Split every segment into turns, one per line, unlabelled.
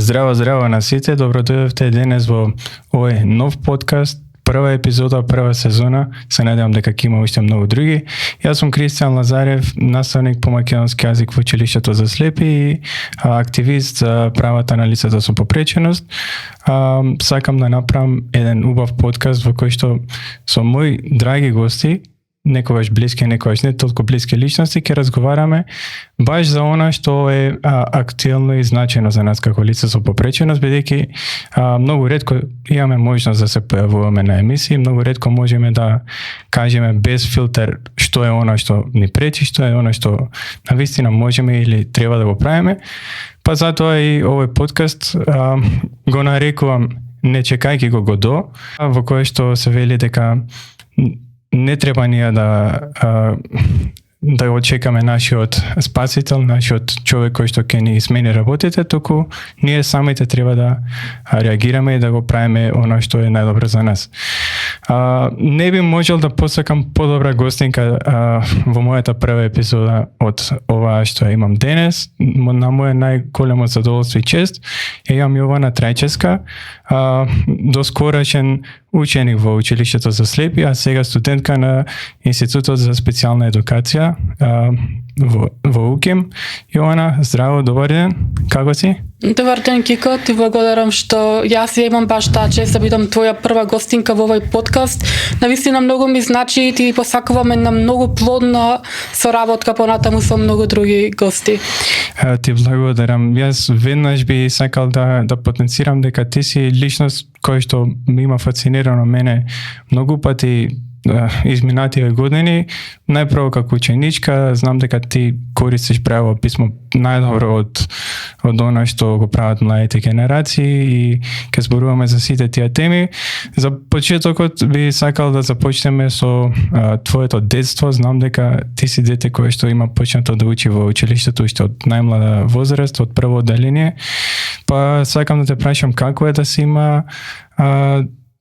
Здраво на сите, добро дојдовте денес во овој нов подкаст, прва епизода, прва сезона. Се надевам дека ќе има уште многу други. Јас сум Кристијан Лазарев, наставник по македонски јазик во училиштето за слепи и активист за правата на лицата со попреченост. Сакам да направам еден убав подкаст во кој што со мои драги гости, некогаш блиски, некогаш не толку блиски личности, ќе разговараме баш за она што е актуелно и значајно за нас како лица со попреченост, бидејќи многу ретко имаме можност да се појавуваме на емисии, многу ретко можеме да кажеме без филтер што е она што ни пречи, што е она што навистина можеме или треба да го правиме. Па затоа и овој подкаст го нарекувам "Не чекајќи го Годо", во кој што се вели дека не треба ние да го чекаме нашиот спасител, нашиот човек кој што ќе ни смени работите, туку ние самите треба да реагираме и да го правиме оно што е најдобро за нас. Не би можел да посакам подобра гостинка во мојата прва епизода од ова што имам денес. На моје најголемо задоволство и чест имам Јована Трајчевска, доскорашен ученик во училиштето за слепи, а сега студентка на Институтот за специјална едукација во УКИМ. Јована, здраво, добар ден, како си?
Добар ден, Кико, ти благодарам што јас имам баш таа чест да бидам твоја прва гостинка во овој подкаст. Навистина многу ми значи и ти посакувам една многу плодна соработка понатаму со многу други гости.
Ти благодарам. Јас веднаш би сакал да потенцирам дека ти си личност кој што ми има фасцинирано мене многу пати изминативе години. Најпрво како ученичка, знам дека ти користиш право писмо најдобро од она што го прават младите генерации и ќе зборуваме за сите тие теми. За почетокот би сакал да започнеме со твоето детство. Знам дека ти си дете кое што има почнато да учи во училиштето уште од најмлада возраст, од прво одделение. Па сакам да те прашам како е да се има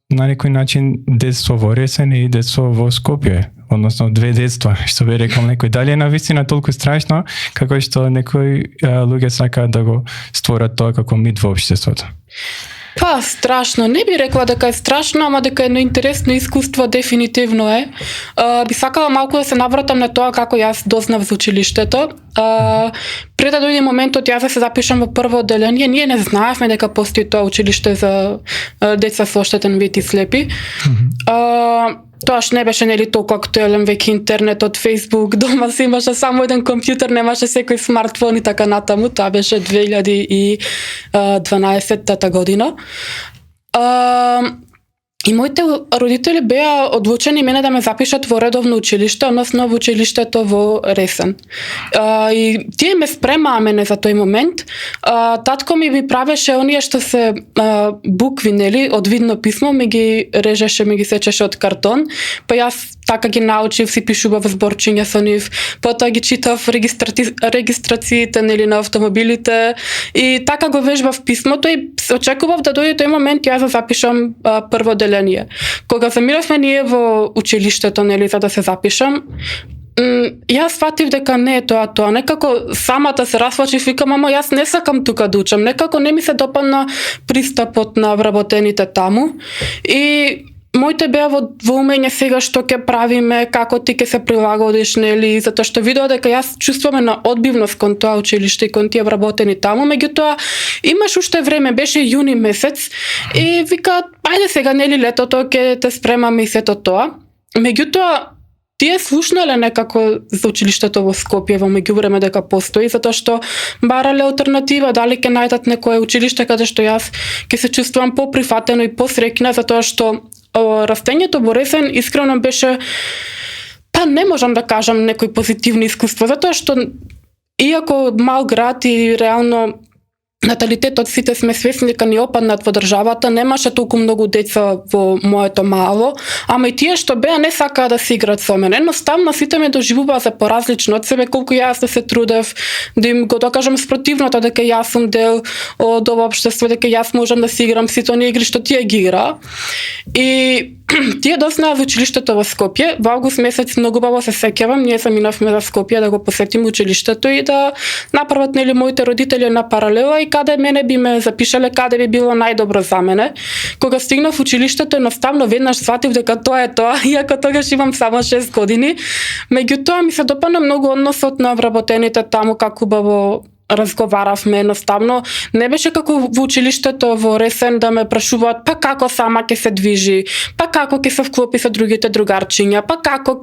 на некој начин детство во Ресен и детство во Скопје, односно две детства, што би рекол некој. Дали е навистина толку страшно како што некои луѓе сакаат да го створат тоа како мит во општеството?
Па, страшно. Не би рекла дека е страшно, ама дека е едно интересно искуство дефинитивно е. Би сакала малку да се навратам на тоа како јас дознав за училиштето. Пред да дојде моментот јас да се запишам во прво одделение, ние не знаевме дека постои тоа училиште за деца со оштетен вид и слепи. Тоаш не беше нели толку актуелен веќе интернетот, Facebook, дома си имаше само еден компјутер, немаше секој смартфон и така натаму. Тоа беше 2012 година. И моите родители беа одлучени мене да ме запишат во редовно училиште, односно во училиштето во Ресен. И тие ме спремаа мене за тој момент. Татко ми правеше оние што се букви, нели, од видно писмо, ми ги режеше, ми ги сечеше од картон. Па јас така ги научив, си пишував зборчиња со нив, потоа ги читав регистрациите, нели, на автомобилите и така го вежбав писмото и очекував да дојде тој момент јас да запишам прво одделение. Кога замиравме ние во училиштето, нели, за да се запишам, јас сватив дека не е тоа. Некако самата се расплачив, викам, ама јас не сакам тука да учам. Некако не ми се допадна пристапот на вработените таму. И моите беа во умење сега што ќе правиме, како ти ќе се прилагодиш, нели, затоа што видов дека јас чувствувам на одбивност кон тоа училиште и кон тие вработени таму, меѓутоа имаш уште време, беше јуни месец и вика, ајде сега, нели, летото ќе те спремаме и сето тоа. Меѓутоа тие слушнале некако за училиштето во Скопје во меѓувреме дека постои, затоа што барале алтернатива, дали ќе најдат некое училиште каде што јас ќе се чувствувам поприфатено и посреќна, затоа што растењето во Ресен искрено беше, па не можам да кажам некои позитивни искуства, затоа што иако мал град и реално наталитетот сите сме свесни дека ни опаднат во државата, немаше толку многу деца во моето мало, ама и тие што беа не сакаа да се играат со мене. Едноставно сите ме доживуваа за поразлично од себе, колку јас да се трудев, да им го докажам спротивното, дека јас сум дел од ова општество, дека јас можам да се играм сите оние игри што тие ги играа. И тие доснаа во училиштето во Скопје. Во август месец многу баво се сеќавам, ние се минавме за Скопје да го посетиме училиштето и да направат нели моите родители на паралела и каде мене би ме запишале, каде би било најдобро за мене. Кога стигнав училиштето, едноставно веднаш сватив дека тоа е тоа, иако тогаш имам само 6 години. Меѓутоа ми се допадна многу односот на вработените таму, како убаво разговаравме, едноставно не беше како во училиштето во Ресен да ме прашуваат па како сама ќе се движи, па како ќе се вклопи со другите другарчиња, па како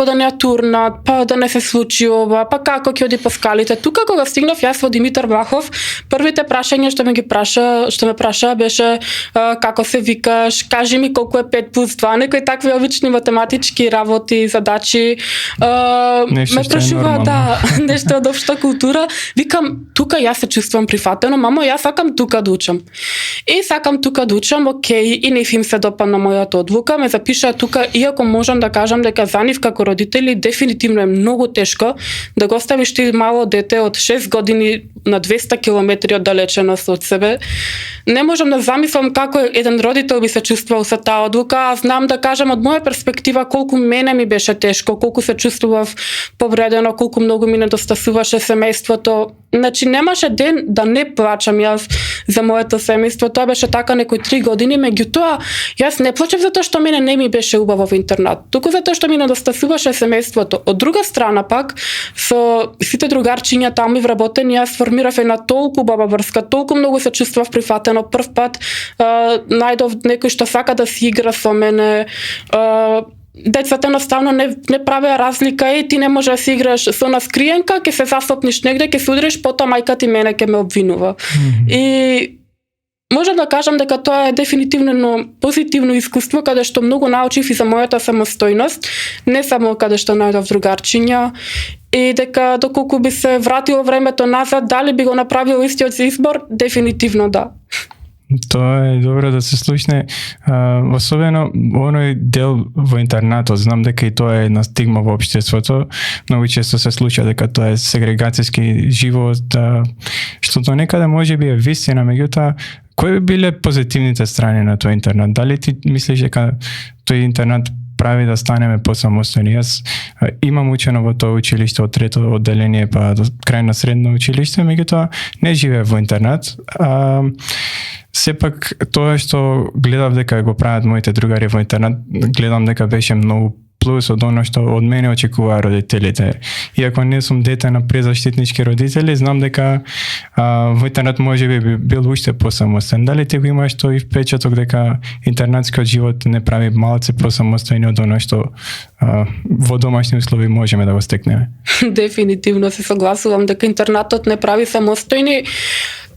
да не ја турнат, па да не се случи ова, па како ќе оди по скалите. Тука кога стигнав јас во Димитар Влахов, првите прашања што ме праша беше како се викаш, кажи ми колку е 5 плюс 2, некои такви обични математички работи, задачи. Ме прашува нешто од општа култура. Викам, тука јас се чувствувам прифатено, мамо, јас сакам тука да учам. И сакам тука да учам, окей, и нив им се допадна мојата одлука, ме запишаа тука, иако можам да кажам дека за нив како родители дефинитивно е многу тешко да го оставиш ти мало дете од 6 години на 200 километри оддалеченост од себе. Не можам да замислам како еден родител би се чувствувал со таа одлука. Знам да кажам од моја перспектива колку мене ми беше тешко, колку се чувствував повредено, колку многу ми недостасуваше семејството. Значи немаше ден да не плачам јас за моето семејство. Тоа беше така некои 3 години, меѓутоа јас не плачев затоа што мене не ми беше убаво во интернат, туку затоа што ми недостасуваше семејството. Од друга страна пак со сите другарчиња таму и вработени јас формирав една толку убава врска, толку многу се чувствував прифатено. Прв пат најдов некој што сака да си игра со мене. Децата едноставно не правеа разлика и ти не може да си играш со нас криенка, ќе се засопниш негде, ќе се удриш, потоа мајка ти мене ќе ме обвинува. И можам да кажам дека тоа е дефинитивно позитивно искуство каде што многу научив и за мојата самостојност, не само каде што најдов другарчиња, и дека доколку би се вратило времето назад, дали би го направил истиот избор? Дефинитивно да.
Тоа е добро да се слушне, особено оној дел во интернатот. Знам дека и тоа е една стигма во општеството. Многу често се случува дека тоа е сегрегацијски живот, што тоа некаде може би е вистина, меѓутоа кои би биле позитивните страни на тој интернат? Дали ти мислиш дека тој интернат прави да станеме посамостојни? Јас имам учено во тоа училиште од трето одделение па до крај на средно училиште, меѓутоа не живеев во интернат. Сепак тоа што гледав дека го прават моите другари во интернат, гледам дека беше многу плюс од оно што од мене очекуваа родителите. Иако не сум дете на презаштитнички родители, знам дека во интернат може би бил уште посамостоен. Дали ти го имаш тој впечаток дека интернатскиот живот не прави малце посамостојни од оно што во домашни услови можеме да го стекнеме?
Дефинитивно се согласувам дека интернатот не прави самостојни.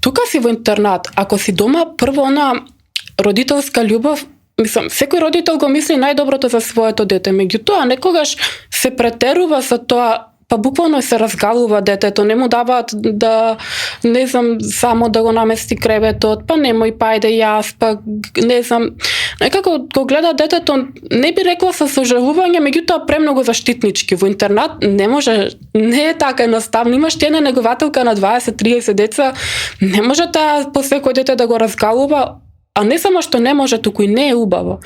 Тука си во интернат, ако си дома, прво она родителска љубов, мислам, секој родител го мисли најдоброто за своето дете, меѓутоа некогаш се претерува за тоа, па буквално се разгалува детето, не му даваат да, не знам, само да го намести креветот, па немој, па ајде јас, па не знам, некако го гледа детето, не би рекла со сожалување, меѓутоа премногу заштитнички. Во интернат не може, не е така едноставно. Имаш ти една негователка на 20-30 деца, не може таа по секој дете да го разгалува. А не само што не може, туку и не е убаво.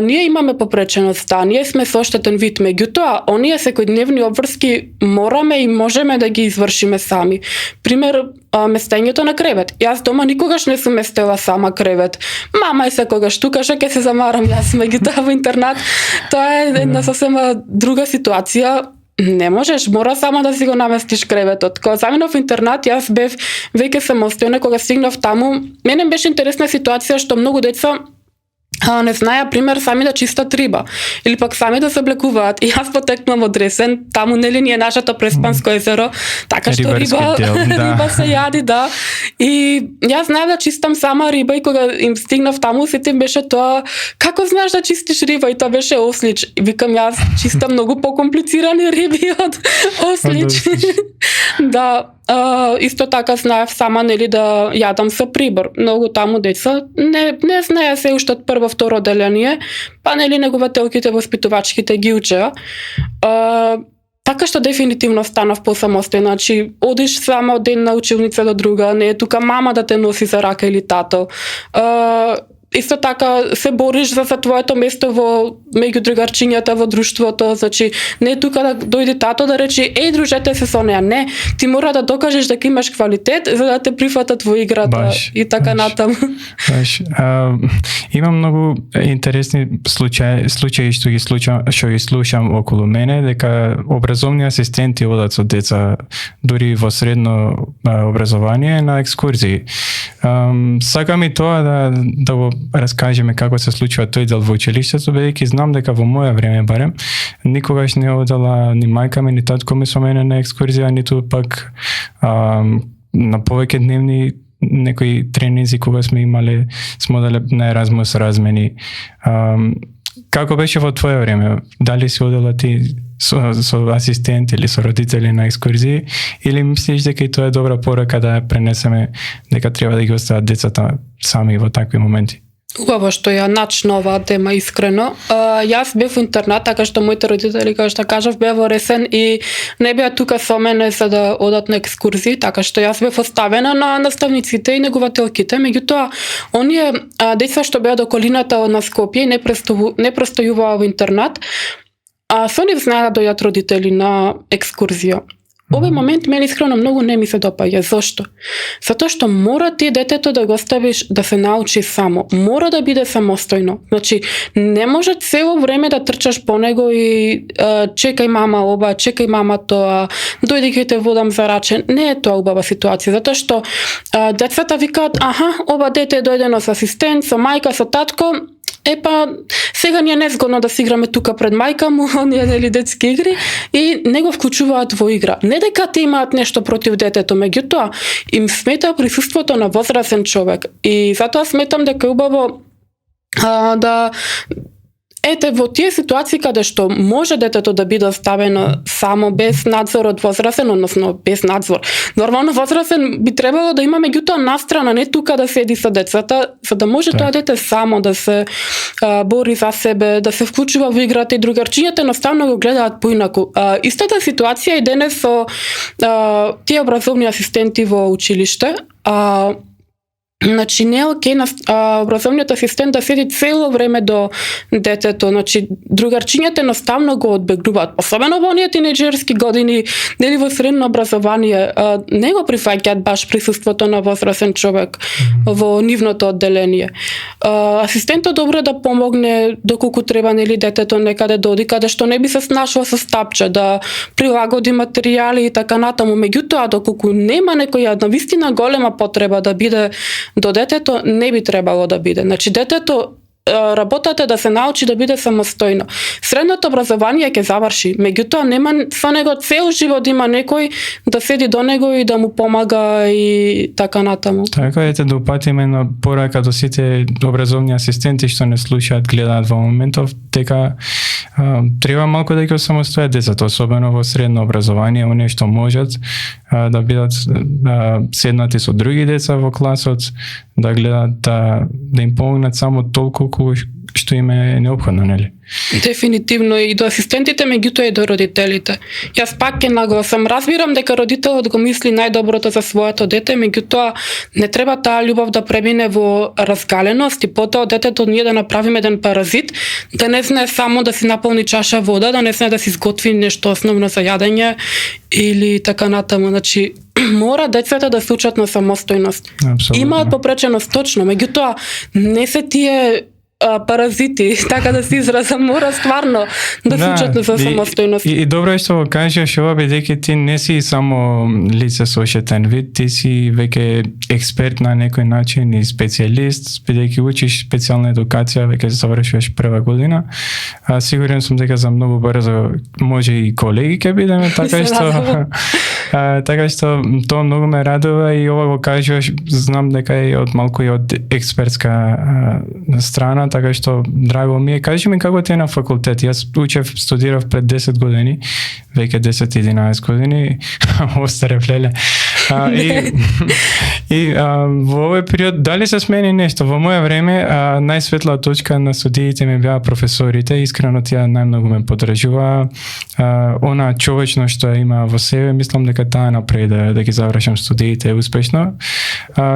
Ние имаме попреченост, ние сме со оштетен вид, меѓутоа, оние секојдневни обврски мораме и можеме да ги извршиме сами. Пример, местењето на кревет. Јас дома никогаш не сум местела сама кревет. Мама е секогаш тука, што ќе се замарам јас, меѓутоа во интернат. Тоа е една сосема друга ситуација. Не можеш, мора само да си го наместиш креветот. Кога заминав в интернат, јас бев веќе самостојна, кога стигнав таму, мене беше интересна ситуација што многу деца не знаја, пример, сами да чистат риба или пак сами да се облекуваат. И јас потекнувам од Ресен, таму нели ни е нашето Преспанско езеро, така што риба се јади, да. И јас знаев да чистам сама риба и кога им стигнав таму, сите им беше тоа, како знаеш да чистиш риба? И тоа беше ослич. И викам, јас чистам многу покомплицирани риби од ослич. Да. Исто така знаев сама нели да јадам со прибор. Многу таму деца не знаеа се уште од прво второ одделение, па нели негователките воспитувачките ги учеа. Така што дефинитивно станав посамостојна, значи одиш сама од една училница до друга, не е тука мама да те носи за рака или тато. исто така се бориш за твоето место меѓу другарчињата во друштвото, значи не е тука да дојде тато да рече еј дружете се со неа, не, ти мора да докажеш дека имаш квалитет за да те прифатат во играта и така натаму.
Има многу интересни случаи што ги слушам околу мене, дека образовни асистенти одат со деца дури во средно образование на екскурзии. Сакам и тоа да го раскажеме како се случува тој дел во училиштето, бидејќи знам дека во моја време барем никогаш не одела ни мајка ми ни татко ми со мене на екскурзија, ниту пак на повеќе дневни некои тренинзи кога сме имале, сме одале на Еразмус размени. Како беше во твое време? Дали си одела ти со асистент или со родители на екскурзии, или мислиш дека и тоа е добра порака да ја пренесеме дека треба да ги остават децата сами во такви моменти?
Убаво што ја начна оваа тема, искрено. Јас бев во интернат, така што моите родители, како што кажав, беа во Ресен и не беа тука со мене за да одат на екскурзии, така што јас бев оставена на наставниците и негователките. Меѓутоа, оние деца што беа до околината на Скопје и не престојуваа во интернат, со нив знаеа да дојдат родители на екскурзија. Овој момент мене искрено многу не ми се допаѓа. Зошто? Затоа што мора ти детето да го оставиш да се научи само. Мора да биде самостојно. Значи, не може цело време да трчаш по него и чекај мама ова, чекај мама тоа, дојди ќе те водам за рачен. Не е тоа убава ситуација, затоа што децата викаат, ова дете е дојдено со асистент, со мајка, со татко, сега ни е незгодно да си играме тука пред мајка му, оние нели детски игри, и не го вклучуваат во игра. Не дека те имаат нешто против детето, меѓутоа им смета присуството на возрасен човек. И затоа сметам дека е убаво да во тие ситуации каде што може детето да биде оставено само без надзор од возрасен, односно без надзор. Нормално возрасен би требало да има, меѓутоа настрана, не тука да седи со децата, за да може тоа дете само да се бори за себе, да се вклучува во играта и другарчињата едноставно го гледаат поинаку. Истата ситуација и денес со тие образовни асистенти во училиште. Значи не е окей на образовниот асистент да седи цело време до детето, значи другарчињата едноставно го одбегнуваат, особено во оние тинеџерски години, нели во средно образование, не го прифаќаат баш присуството на возрасен човек во нивното одделение. Асистентот добро да помогне доколку треба, нели детето некаде доди каде што не би се снашло со стапче, да прилагоди материјали и така натаму, меѓутоа доколку нема некоја навистина голема потреба да биде до детето, не би требало да биде. Значи детето работата е да се научи да биде самостојно. Средното образование ќе заврши, меѓутоа нема со него цел живот има некој да седи до него и да му помага и така натаму.
Така ете да упатиме на порака до сите образовни асистенти што не слушаат, гледаат во моментов, дека треба малку да ги самостојат децата, особено во средно образование, оние што можат да бидат седнати со други деца во класот, да гледаат да им помогнат само толку што им е неопходно, нели?
Дефинитивно и до асистентите, меѓутоа и до родителите. Јас пак ќе нагласам, разбирам дека родителот го мисли најдоброто за своето дете, меѓутоа не треба таа љубов да премине во разгаленост и потоа детето ние да направиме еден паразит, да не знае само да си наполни чаша вода, да не знае да си изготви нешто основно за јадење или така натаму. Значи, мора децата да се учат на самостојност. Имаат попреченост точно, меѓутоа не се тие паразити, така да се изразам, мора стварно да се учат на самостојност.
И добро е што го кажеш ова, бидејќи ти не си само лице со ошетен вид, ти си веќе експерт на некој начин и специјалист, бидејќи учиш специјална едукација, веќе завршуваш прва година. Сигурен сум дека за многу брзо може и колеги ќе бидеме, така што тоа многу ме радува и ова го кажуваш, знам дека е од малку и од експертска страна, така што драго ми е. Кажи ми како ти е на факултет. Јас студирав пред 10 години, веќе 10-11 години, остарев леле. И во овој период, дали се смени нешто? Во моје време, најсветла точка на студиите ми беа професорите, искрено тие најмногу ме поддржуваа. Она човечно што има во себе, мислам дека таа направи да ги завршам студиите успешно.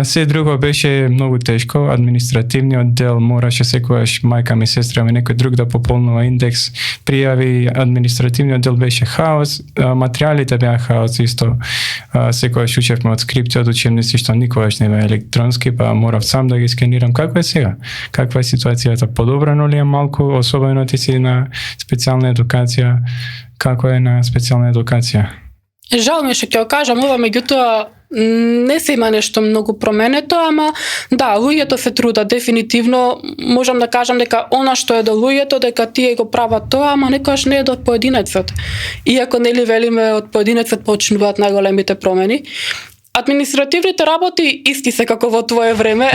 Се друго беше многу тешко, административниот дел мораше секогаш мајка ми, сестра ми, некој друг да пополнува индекс, пријави, административниот дел беше хаос, материјалите беа хаос исто. Секогаш учевме од скрипти, од учебници што никогаш не беа електронски, па морав сам да ги скенирам. Како е сега? Каква е ситуацијата? Подобрано ли е малку, особено ти си на специјална едукација? Како е на специјална едукација?
Жал ми што ќе кажам ова, меѓутоа не се има нешто многу променето, ама да, луѓето се трудат дефинитивно. Можам да кажам дека она што е до луѓето, дека тие го прават тоа, ама некогаш не е до поединецот. Иако нели велиме од поединецот почнуваат најголемите промени. Административните работи исти се како во твое време.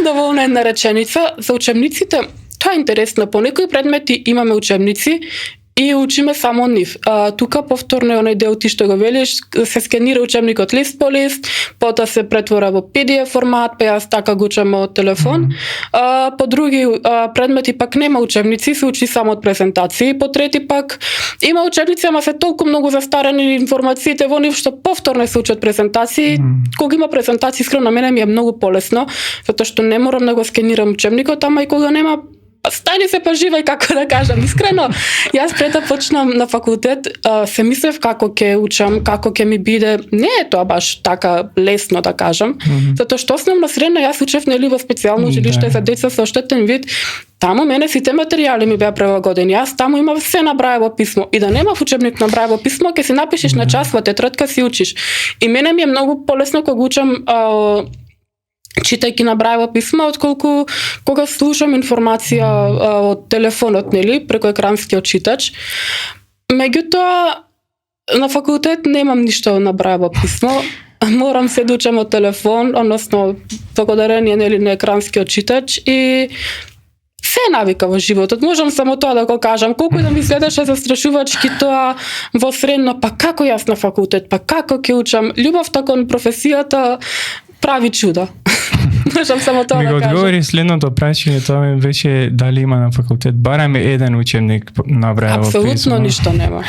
Доволна една реченица. За учебниците, тоа е интересно. По некои предмети имаме учебници и учиме само нив. Тука повторно е оној дел ти што го велиш, се скенира учебникот лист по лист, потоа се претвора во PDF формат, па јас така го учам од телефон. По други предмети пак нема учебници, се учи само од презентации. По трети пак има учебници, ама се толку многу застарени информациите во нив што повторно се учат презентации. Кога има презентации, искрено на мене ми е многу полесно, затоа што не морам да го скенирам учебникот, ама и кога нема, стани се па живеј, како да кажам. Искрено, јас пред да почнам на факултет, се мислев како ќе учам, како ќе ми биде. Не е тоа баш така лесно да кажам, затоа што основно средна јас учев нели во специјално училиште за деца со оштетен вид. Таму мене сите материјали ми беа прилагодени. Јас таму имав се на Брајево писмо. И да немав учебник на Брајево писмо, ќе си напишеш на час во тетрадка, си учиш. И мене ми е многу полесно кога учам читајќи на Брајево писмо, отколку кога слушам информација од телефонот, нели, преку екранскиот читач. Меѓутоа, на факултет немам ништо на Брајево писмо, морам се да учам од телефон, односно благодарение нели на екранскиот читач, и се навика во животот. Можам само тоа да го кажам. Колку да ми следеше застрашувачки тоа во средно, па како јас на факултет, па како ќе учам. Љубовта кон професијата прави чуда. Можам само тоа да кажам.
Ми го одговори следното прашање, тоа ми беше дали има на факултет барем еден учебник на Брајево писмо.
Апсолутно ништо нема.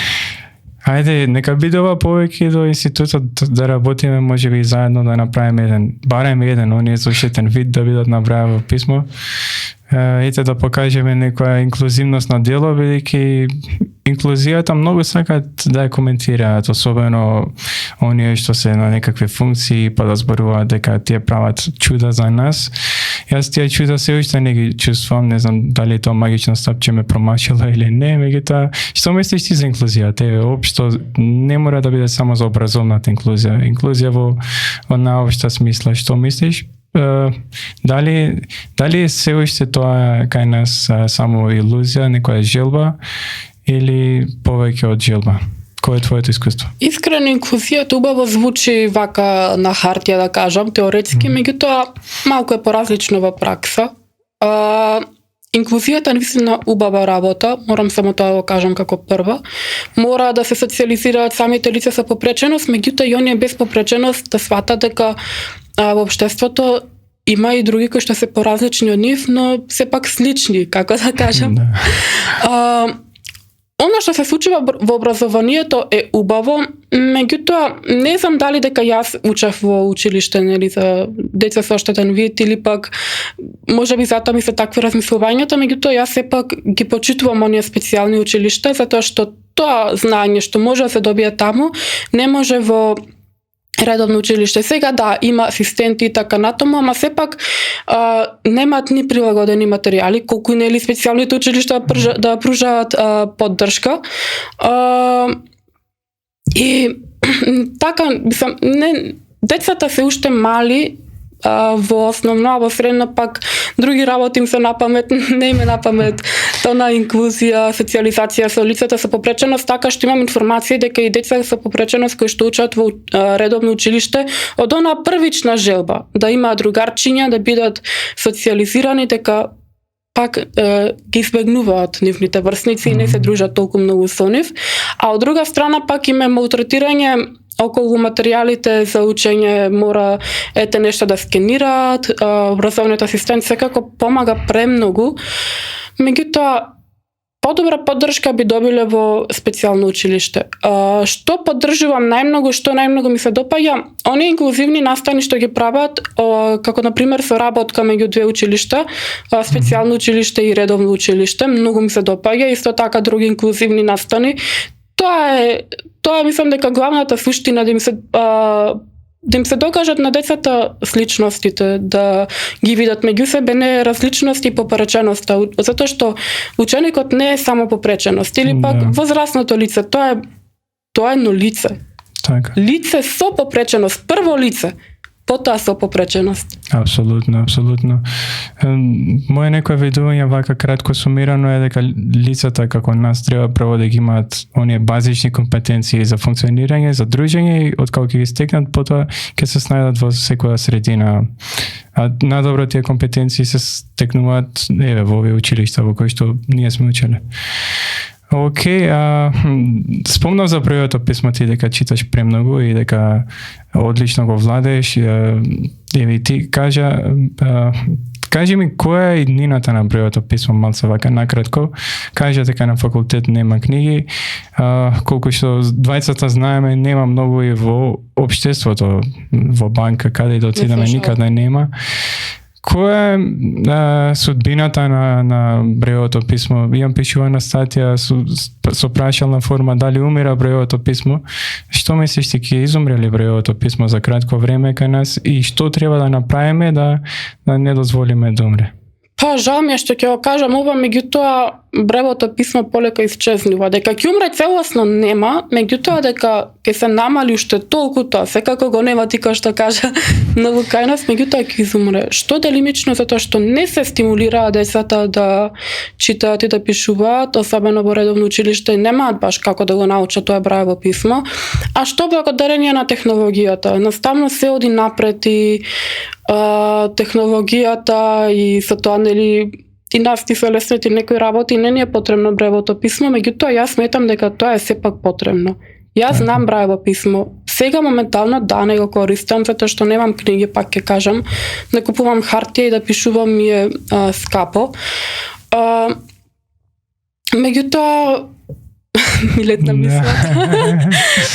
Ајде, нека биде ова повеќе до институтот да работиме, можеби и заедно да направиме барем еден, оние со оштетен вид да бидат на Брајево писмо. Ете да покажеме некоја инклузивност на дело, бидејќи инклузијата многу сакаат да ја коментираат, особено оние што се на некакви функции, па да зборуваат дека тие прават чуда за нас. Јас тие чуда се уште не ги чувствувам, не знам дали тоа магично стапче ме промашило или не, меѓутоа, што мислиш ти за инклузијата? Општо не мора да биде само за образовната инклузија, инклузија во наопшта смисла, што мислиш? Дали се уште тоа кај нас само илузија, некоја желба или повеќе од желба? Кој е твоето искуство?
Искрено, инклузијата убаво звучи вака на хартија, да кажам, теоретски, меѓутоа малку е поразлично во пракса. Инклузијата е навистина убава работа, морам само тоа да го кажам како прва. Мора да се социјализираат самите лица со попреченост, меѓутоа и оние без попреченост да сватат дека во општеството има и други кои што се поразлични од нив, но сепак слични, како да кажам. Она што се случува во образованието е убаво, меѓутоа не знам дали дека јас учев во училиште, нели, за деца со оштетен вид, или пак можеби затоа ми се такви размислувањата, меѓутоа јас сепак ги почитувам оние специјални училишта, затоа што тоа знаење што може да се добие таму, не може во редовно училиште. Сега да, има асистенти и така натаму, ама сепак немаат ни прилагодени материјали, колку нели специјалните училишта да пружаат поддршка. И така, мислам, децата се уште мали, во основно, а во средно пак други работи им се напамет, не им е напамет тоа на инклузија, социјализација со лицата со попреченост, така што имам информација дека и деца со попреченост кои што учат во редовно училиште од она првична желба да имаат другарчиња, да бидат социјализирани, дека пак ги избегнуваат нивните врсници и не се дружат толку многу со нив, а од друга страна пак има малтретирање околу материјалите за учење мора ете нешто да скенираат, образовниот асистент секако помага премногу. Меѓутоа, подобра поддршка би добиле во специјално училиште. Што поддржувам најмногу, што најмногу ми се допаѓа, оние инклузивни настани што ги прават, како на пример соработка меѓу две училишта, специјално училиште и редовно училиште, многу ми се допаѓа, исто така други инклузивни настани. Тоа мислам дека главната суштина да им се докажат на децата сличностите, да ги видат меѓу себе, не различности и попреченоста, затоа што ученикот не е само попреченост, или пак возрастното лице, тоа е едно лице.
Така.
Лице со попреченост, прво лице, потоа со попреченост.
Апсолутно. Моје некој видување вака кратко сумирано е дека лицата како нас треба прво да ги имаат оние базични компетенции за функционирање, за дружење и откако ќе ги стекнат, потоа ќе се снајдат во секоја средина. А надобро тие компетенции се стекнуваат во овие училишта во кои што ние сме учеле. Океј, спомнав за првото писмо ти дека читаш премногу и дека одлично го владееш. Еви ти кажи ми која е иднината на првото писмо, малце вака накратко. Кажа дека на факултет нема книги, колку што двајцата знаеме, нема многу и во општеството, во банка, каде и да отидеме, никаде нема. Која е судбината на брејовото писмо? Имам пишувана статија со прашална форма дали умира брејовото писмо. Што мислиш ти, ќе изумре ли брејовото писмо за кратко време кај нас и што треба да направиме да не дозволиме да умре?
Па, жал ми е што ќе го кажам ова, меѓутоа бревото писмо полека исчезнува. Дека ќе умре целосно нема, меѓутоа дека ќе се намали уште толку тоа, секако го нема ти кој што кажа многу кај нас, меѓутоа ќе изумре. Што делимично затоа што не се стимулираат децата да читаат и да пишуваат, особено во редовно училиште, немаат баш како да го научат тоа брево писмо, а што благодарение на технологијата. Наставно се оди напред и технологијата и со тоа нели и нас ти се леснети некои работи, не ни е потребно бревото писмо, меѓутоа јас сметам дека тоа е сепак потребно. Јас знам брево писмо. Сега моментално не го користам затоа што немам книги, пак ќе кажам, да купувам хартија и да пишувам ми е скапо. Меѓутоа милетна мисла.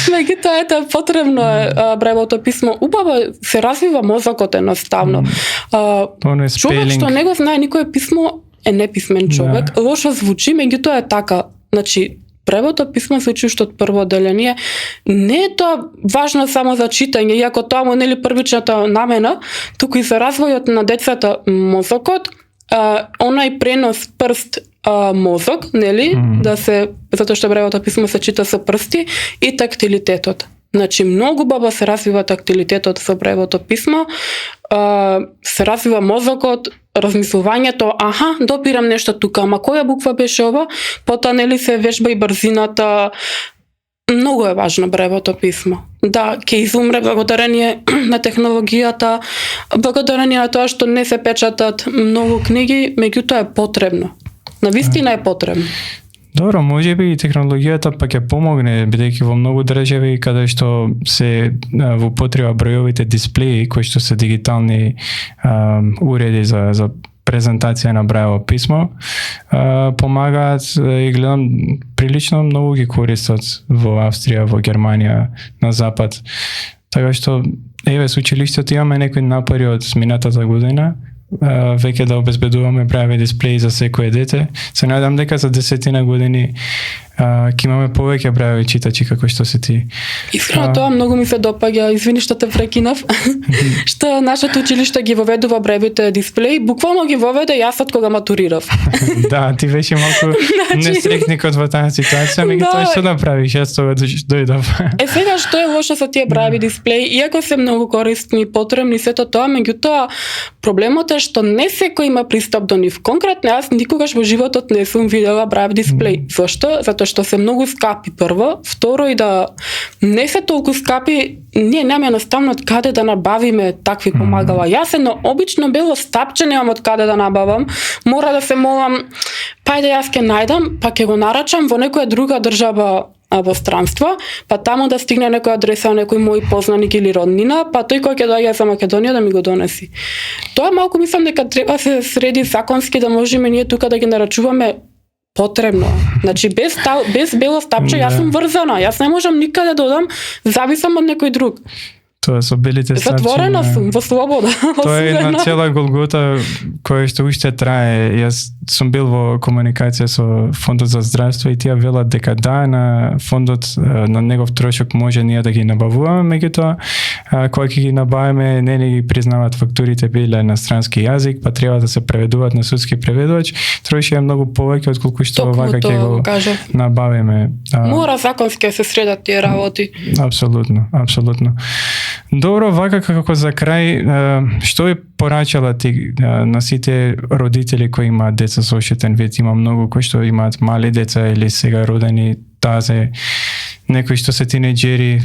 Меѓутоа ете потребно е бревото писмо. Убаво се развива мозокот едноставно. Човек што не го знае никое писмо е неписмен човек. Лошо звучи, меѓутоа е така. Значи, бревото писмо се учи уште од прво одделение. Не е тоа важно само за читање, иако тоа му нели првичната намена, туку и за развојот на децата мозокот, онај пренос прст мозок, нели, затоа што бревото писмо се чита со прсти, и тактилитетот. Значи, многу баба се развива тактилитетот со бревото писмо, се развива мозокот, размислувањето, допирам нешто тука, ама која буква беше ова, потоа нели се вежба и брзината. Многу е важно бревото писмо. Да, ќе изумре благодарение на технологијата, благодарение на тоа што не се печатат многу книги, меѓутоа е потребно. Навистина е потребно.
Добро, може би и технологијата па ќе помогне, бидејќи во многу држави каде што се во употреба бројовите дисплеи, кои што се дигитални уреди за презентација на брево писмо, помагаат и гледам прилично многу ги користат во Австрија, во Германија, на запад. Така што еве со училиштето имаме некои напори од минатата година, веќе да обезбедуваме бреви дисплеи за секое дете. Се надам дека за 10 години ќе имаме повеќе бреви читачи како што си ти.
Искрено тоа многу ми се допаѓа, извини што те прекинав, што нашето училиште ги воведува бревите дисплеи, буквално ги воведе јас од кога матурирав.
Да, ти беше малку несрекникот во таа ситуација, меѓутоа што да правиш, јас тоа дојдов.
Сега што е лошо со тие бреви дисплеи, иако се многу користни и потребни сето тоа, меѓутоа проблемот е што не секој има пристап до нив. Конкретно јас никогаш во животот не сум видела брев дисплеи. Зошто? Затоа што се многу скапи прво, второ и да не се толку скапи, ние немаме едноставно од каде да набавиме такви помагала. Јас обично бело стапче немам од каде да набавам, мора да се молам, па јас ќе најдам, па ќе го нарачам во некоја друга држава во странство, па таму да стигне некоја адреса на некој мој познаник или роднина, па тој кој ќе доаѓа за Македонија да ми го донеси. Тоа малку мислам дека треба се среди законски да можеме ние тука да ги нарачуваме потребно. Значи без бело стапче јас сум врзана, јас не можам никаде да одам, зависам од некој друг.
Тоа со белите стапчи.
Затворена сум, во слобода.
Тоа е една цела голгота која што уште трае. Јас сум бил во комуникација со Фондот за здравство и тие велат дека да, на фондот на негов трошок може ние да ги набавуваме, меѓутоа кога ќе ги набавиме не ги признаваат фактурите биле на странски јазик, па треба да се преведуваат на судски преведувач, троши е многу повеќе отколку што вака ќе го набавиме.
Мора законски се средат тие работи.
Апсолутно. Добро, вака како за крај, што би порачала ти на сите родители кои имаат деца со ошетен вид? Има многу кои што имаат мали деца или сега родени тазе, некои што се тинеџери.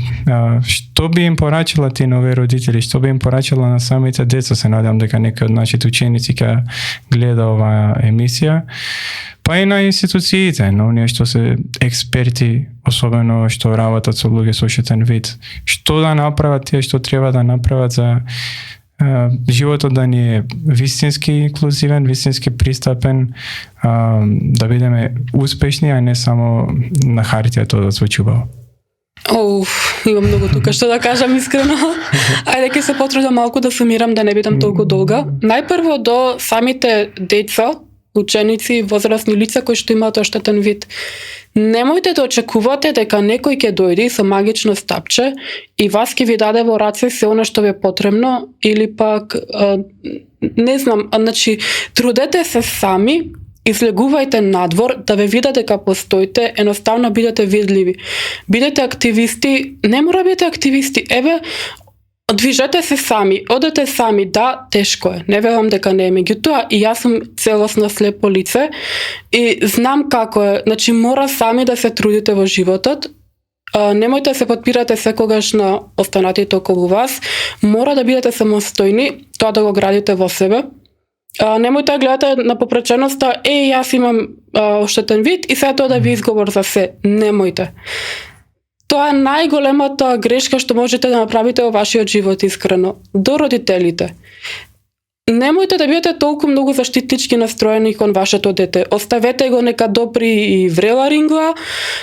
Што би им порачала ти нови родители? Што би им порачала на самите деца? Се надам дека некои од нашите ученици ќе гледа оваа емисија. Па и на институциите, на оние што се експерти, особено што работат со луѓе со ошетен вид. Што да направат тие, што треба да направат за животот да ни е вистински инклузивен, вистински пристапен, да бидеме успешни, а не само на хартија тоа да звучи убаво.
Имам многу тука што да кажам искрено. Ајде ќе се потрудам малку да сумирам да не бидам толку долга. Најпрво до самите деца, ученици и возрастни лица кои што имаат оштетен вид. Немојте да очекувате дека некој ќе дојде со магично стапче и вас ќе ви даде во раце се она што ви е потребно или пак не знам, значи трудете се сами, излегувајте надвор да ве видат дека постоите, едноставно бидете видливи. Бидете активисти, не мора бидете активисти, движете се сами, одете сами, да, тешко е. Не велам дека не е, меѓутоа и јас сум целосно слепо лице и знам како е. Значи мора сами да се трудите во животот. Немојте да се подпирате секогаш на останатите околу вас. Мора да бидете самостојни, тоа да го градите во себе. Немојте да гледате на попреченоста, јас имам оштетен вид и сега тоа да ви изговор за се. Немојте. Тоа е најголемата грешка што можете да направите во вашиот живот, искрено. До родителите. Немојте да бидете толку многу заштитнички настроени кон вашето дете. Оставете го нека допри и врела рингла,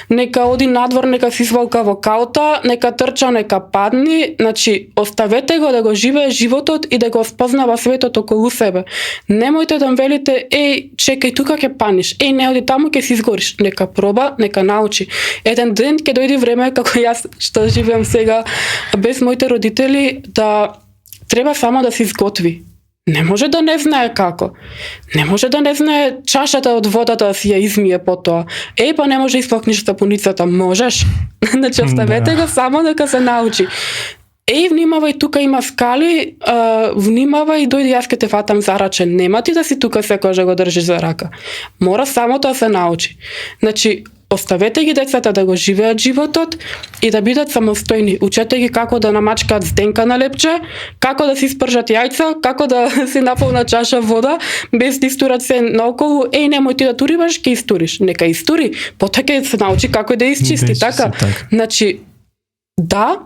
нека оди надвор, нека се извалка во каута, нека трча, нека падни. Значи, оставете го да го живее животот и да го спознава светот околу себе. Немојте да велите, чекај, тука ќе паниш, не оди таму, ќе се изгориш. Нека проба, нека научи. Еден ден ќе дојде време, како јас што живеам сега, без моите родители, да треба само да се изготви. Не може да не знае како. Не може да не знае чашата од водата да си ја измие потоа. Па не може исплакниш сапуницата. Можеш. Значи, оставете го само дека се научи. Внимавај, тука има скали, внимавај, дојди, јас ќе те фатам за раче. Нема ти да си тука секојаш да го држиш за рака. Мора само тоа се научи. Значи, оставете ги децата да го живеат животот и да бидат самостојни. Учете ги како да намачкаат зденка на лепче, како да си спржат јајца, како да си наполнат чаша вода, без да истурат се наоколу. Немој ти да туриваш, ќе истуриш. Нека истури, потоа ќе се научи како да isчисти, така? Значи, да,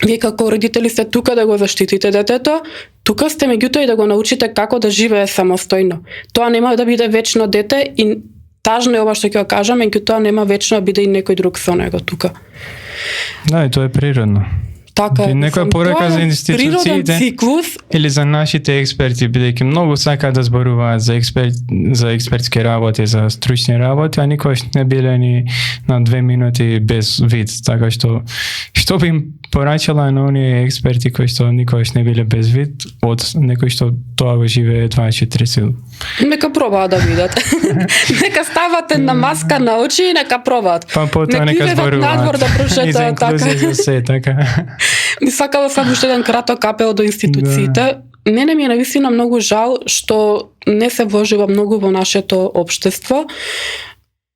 вие како родители сте тука да го заштитите детето, тука сте меѓутоа и да го научите како да живее самостојно. Тоа нема да биде вечно дете и тажно е ова што ќе го кажам, меѓутоа нема вечно да биде и некој друг со него тука.
Да, и тоа е природно.
Така,
некоја порака за институциите или за нашите експерти, бидејќи многу сакаат да зборуваат за експертски работи, за стручни работи, а никогаш не биле ни на 2 минути без вид. Така што би им порачала на оние експерти кои што никогаш не биле без вид, од некој што тоа го живее 24 сил?
Нека пробаат да видат. Нека ставате на маска на очи и нека пробаат.
Па потоа нека зборуваат.
Надвор да прошетаат,
така.
Ми сакала само уште еден краток апел до институциите. Мене ми е навистина многу жал што не се вложува многу во нашето општество.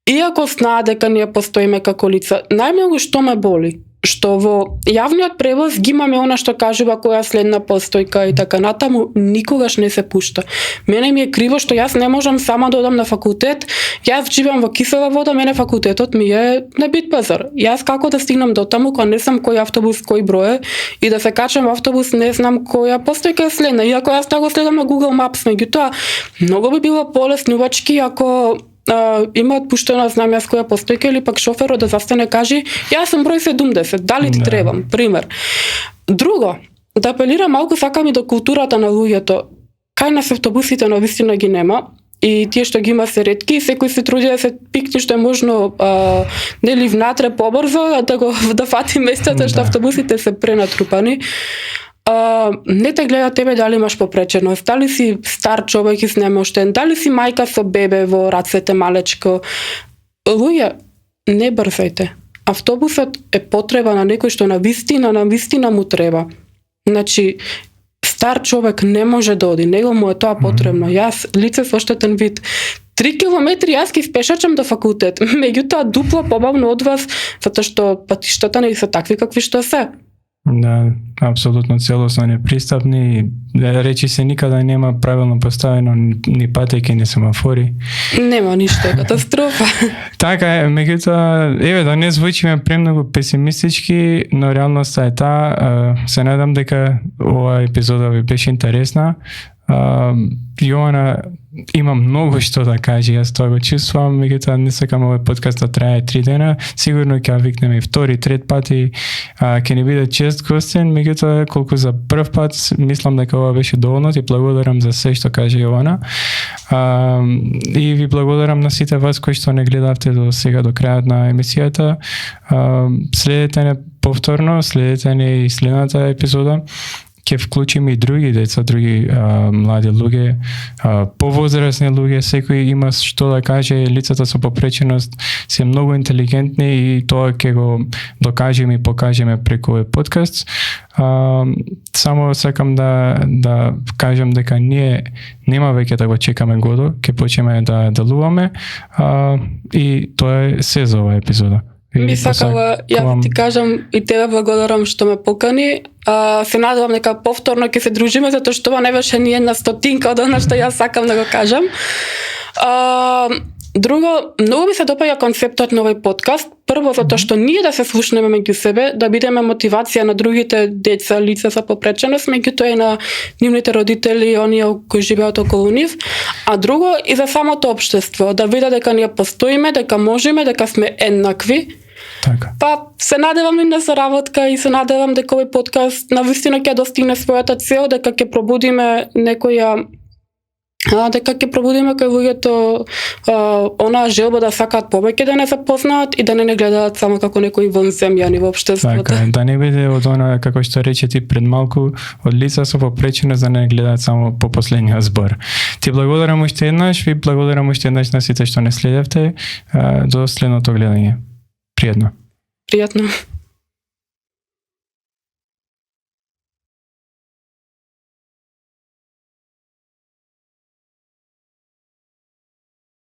Иако знаат дека ние постоиме како лица, најмногу што ме боли што во јавниот превоз ги имаме она што кажува која следна постојка и така натаму, никогаш не се пушта. Мене ми е криво што јас не можам сама да одам на факултет, јас живеам во Кисела Вода, мене факултетот ми е на Битпазар. Јас како да стигнам до таму кога не знам кој автобус кој број е и да се качам во автобус не знам која постојка е следна, иако јас тоа го следам на Google Maps, меѓутоа многу би било полеснувачки ако имаат пуштена знам јас која постојка или пак шоферот да застане кажи јас сум број 70, дали ти требам, пример. Друго, да апелирам малку сакам и до културата на луѓето. Кај нас автобусите навистина ги нема и тие што ги има се ретки и секој се труди да се пикне што е можно нели внатре побрзо да фати местата што автобусите се пренатрупани. Не те гледа тебе дали имаш попреченост, дали си стар човек и снемоштен, дали си мајка со бебе во рацете малечко. Луѓе, не брзајте. Автобусот е потреба на некој што на вистина му треба. Значи, стар човек не може да оди, него му е тоа потребно. Јас, лице со оштетен вид, 3 километри јас ги спешачам до факултет, меѓутоа дупло побавно од вас, затоа што патиштата не се такви какви што се.
Да, апсолутно целосно непристапни. Речи се никада нема правилно поставено ни патеки, ни семафори.
Нема ништо, катастрофа.
Така е, меѓутоа, еве да не звучиме премногу песимистички, но реалноста е таа. Се надам дека оваа епизода ви беше интересна. Јована има многу што да каже, јас тоа го чувствувам, меѓутоа не сакам овој подкаст да трае 3 дена, сигурно ќе викнеме и втори, трет пат и ќе ни биде чест гостин, меѓутоа колку за прв пат мислам дека ова беше доволно, ти благодарам за се што каже Јована. И ви благодарам на сите вас кои што не гледавте до сега до крајот на емисијата. Следете не повторно, следете не и следната епизода. Ќе вклучиме и други деца, други млади луѓе, повозрасни луѓе, секој има што да каже, лицата со попреченост се многу интелигентни и тоа ќе го докажеме и покажеме преку овој подкаст. Само сакам да кажам дека ние нема веќе да го чекаме годо, ќе почнеме да делуваме и тоа е се за оваа епизода.
Би сакала, ја ти кажам и тебе благодарам што ме покани. Се надевам дека повторно ќе се дружиме, затоа што ова не беше ни една стотинка од она што јас сакам да го кажам. Друго, многу ми се допаѓа концептот на овој подкаст. Прво, затоа што ние да се слушнеме меѓу себе, да бидеме мотивација на другите деца, лица со попреченост, меѓутоа и на нивните родители, оние кои живеат околу нив. А друго, и за самото општество, да видат дека ние постоиме, дека можеме, дека сме еднакви.
Така.
Па се надевам и на соработка и се надевам дека овој подкаст навистина ќе достигне својата цел, дека ќе пробудиме дека ќе пробудиме кај луѓето онаа желба да сакаат повеќе да не запознаат и да не гледаат само како некои вонземјани во општеството.
Така, да не биде од она, како што рече ти пред малку, од лица со попреченост да не гледаат само по последниот збор. Ти благодарам уште еднаш, ви благодарам уште еднаш на сите што не следевте. До следното гледање. Пријатно.
Пријатно.